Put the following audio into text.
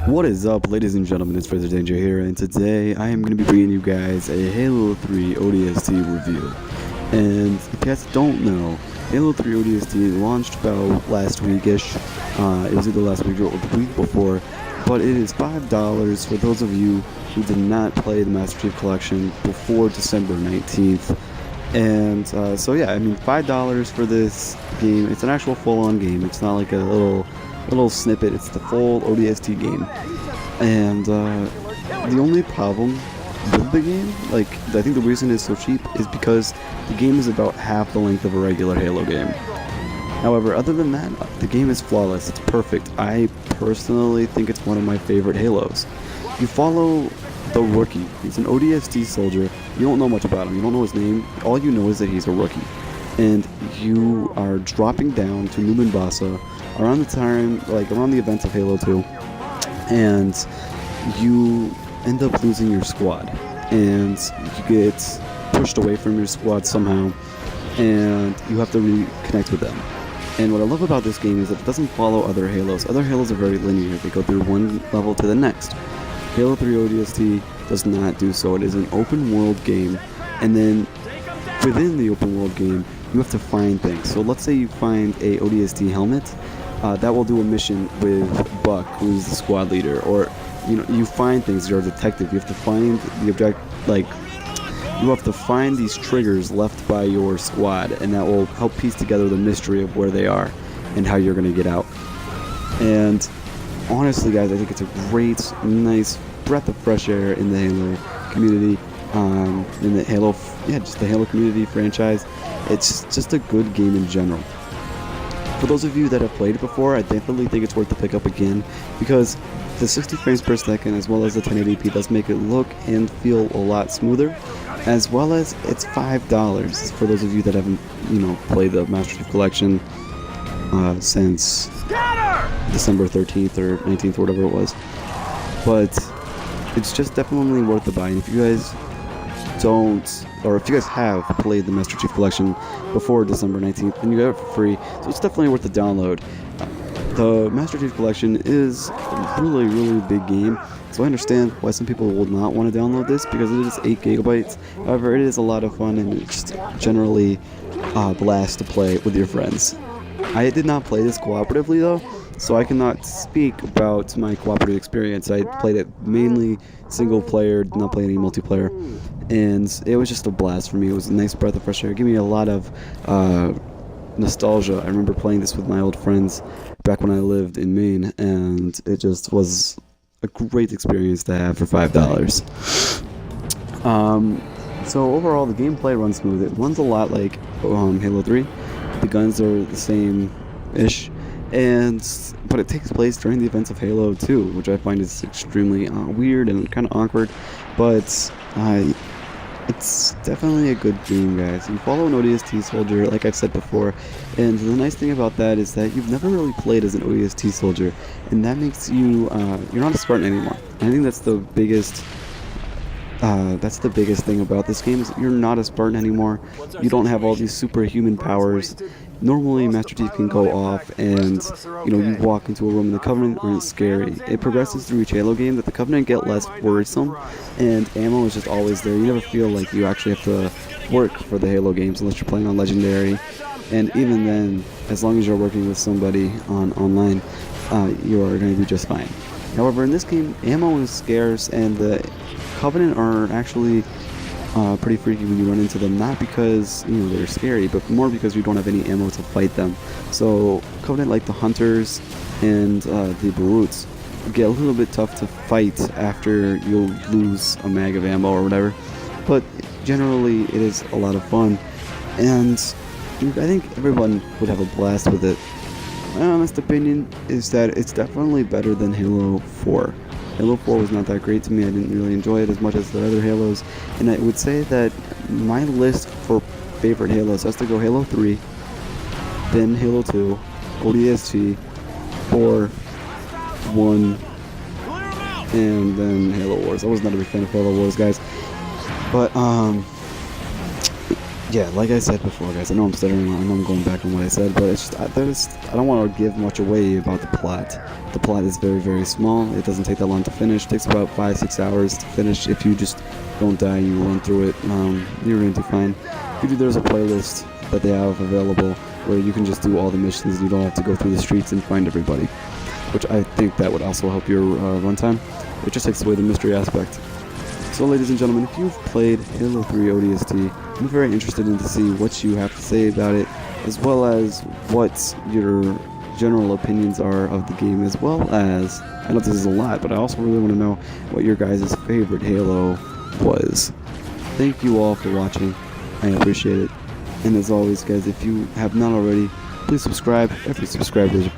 What is up, ladies and gentlemen? It's Fraser Danger here, and today I am going to be bringing you guys a Halo 3 ODST review. And if you guys don't know, Halo 3 ODST launched about last weekish. It was either last week or the week before, but it is $5 for those of you who did not play the Master Chief Collection before December 19th. And so yeah, I mean, $5 for this game. It's an actual full-on game. It's not like a little snippet. It's the full ODST game. And the only problem with the game, like, I think the reason it's so cheap is because the game is about half the length of a regular Halo game. However, other than that, the game is flawless. It's perfect. I personally think it's one of my favorite Halos. You follow the rookie. He's an ODST soldier. You don't know much about him. You don't know his name. All you know is that he's a rookie. And you are dropping down to New Mombasa around the events of Halo 2, and you end up losing your squad, and you get pushed away from your squad somehow, and you have to reconnect with them. And what I love about this game is that it doesn't follow other Halos. Other Halos are very linear. They go through one level to the next. Halo 3 ODST does not do so. It is an open world game, and then within the open world game, you have to find things. So let's say you find a ODST helmet, that will do a mission with Buck, who's the squad leader, or you find things. You're a detective. You have to find the you have to find these triggers left by your squad, and that will help piece together the mystery of where they are and how you're going to get out. And honestly, guys, I think it's a great, nice breath of fresh air in the Halo community, in the Halo, just the Halo community franchise. It's just a good game in general. For those of you that have played it before, I definitely think it's worth the pick up again, because the 60 frames per second as well as the 1080p does make it look and feel a lot smoother, as well as it's $5 for those of you that haven't, played the Master Chief Collection since December 13th or 19th or whatever it was. But it's just definitely worth the buy. And if you guys don't, or if you guys have played the Master Chief Collection before December 19th, then you get it for free, so it's definitely worth the download. The Master Chief Collection is a really, really big game, so I understand why some people will not want to download this, because it is 8 gigabytes. However, it is a lot of fun, and it's just generally a blast to play with your friends. I did not play this cooperatively though, so I cannot speak about my cooperative experience. I played it mainly single player, did not play any multiplayer, and it was just a blast for me. It was a nice breath of fresh air. It gave me a lot of nostalgia. I remember playing this with my old friends back when I lived in Maine, and it just was a great experience to have for $5. So overall, the gameplay runs smooth. It runs a lot like Halo 3. The guns are the same-ish, but it takes place during the events of Halo 2, which I find is extremely weird and kind of awkward, but it's definitely a good game, guys. You follow an ODST soldier, like I've said before, and the nice thing about that is that you've never really played as an ODST soldier, and that makes you, you're not a Spartan anymore. And I think that's the biggest thing about this game, is that you're not a Spartan anymore. You don't have all these superhuman powers. Normally, Master Chief can go off and, you walk into a room in the Covenant and it's scary. It progresses through each Halo game that the Covenant get less worrisome, and ammo is just always there. You never feel like you actually have to work for the Halo games unless you're playing on Legendary. And even then, as long as you're working with somebody online, you're going to do just fine. However, in this game, ammo is scarce, and the Covenant are actually pretty freaky when you run into them, not because they're scary, but more because you don't have any ammo to fight them. So Covenant, like the Hunters and the Brutes, get a little bit tough to fight after you lose a mag of ammo or whatever, but generally it is a lot of fun, and I think everyone would have a blast with it. My honest opinion is that it's definitely better than Halo 4. Halo 4 was not that great to me. I didn't really enjoy it as much as the other Halos, and I would say that my list for favorite Halos has to go Halo 3, then Halo 2, ODST, 4, 1, and then Halo Wars. I was not a big fan of Halo Wars, guys, but yeah, like I said before, guys, I know I'm stuttering, I know I'm going back on what I said, but it's just, I don't want to give much away about the plot. The plot is very, very small. It doesn't take that long to finish. It takes about 5-6 hours to finish. If you just don't die, you run through it, you're going to do fine. There's a playlist that they have available where you can just do all the missions and you don't have to go through the streets and find everybody, which I think that would also help your runtime. It just takes away the mystery aspect. So ladies and gentlemen, if you've played Halo 3 ODST, I'm very interested in to see what you have to say about it, as well as what your general opinions are of the game, as well as, I know this is a lot, but I also really want to know what your guys' favorite Halo was. Thank you all for watching, I appreciate it, and as always guys, if you have not already, please subscribe. Every subscriber is